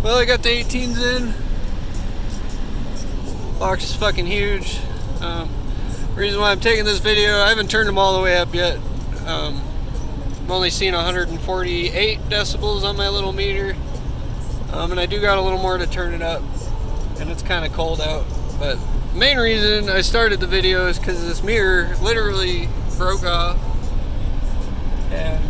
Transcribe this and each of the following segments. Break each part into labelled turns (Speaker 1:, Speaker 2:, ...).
Speaker 1: Well, I got the 18s in. Box is fucking huge. Reason why I'm taking this video, I haven't turned them all the way up yet. I've only seen 148 decibels on my little meter. And I do got a little more to turn it up. And it's kind of cold out. But the main reason I started the video is because this mirror literally broke off. And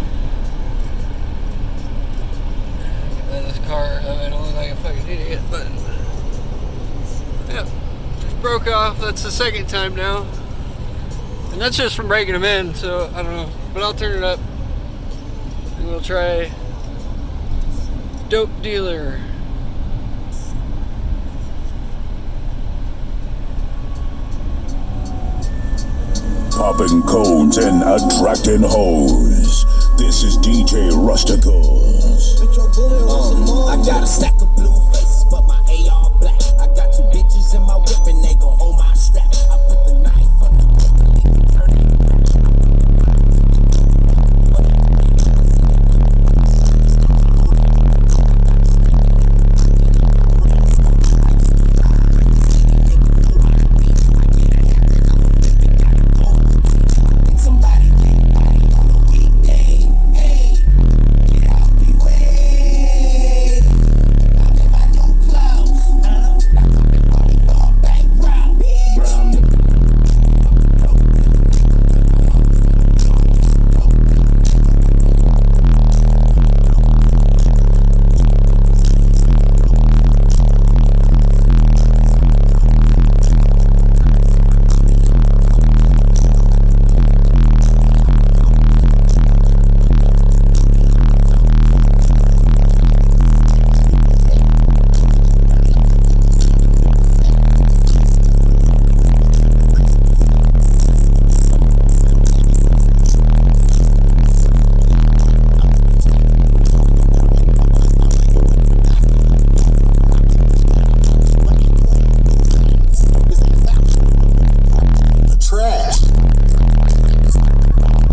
Speaker 1: this car, I don't look like a fucking idiot, but yeah, just broke off. That's the second time now. And that's just from breaking them in, so I don't know. But I'll turn it up. And we'll try Dope Dealer.
Speaker 2: Popping cones and attracting hoes. This is DJ Rusticles.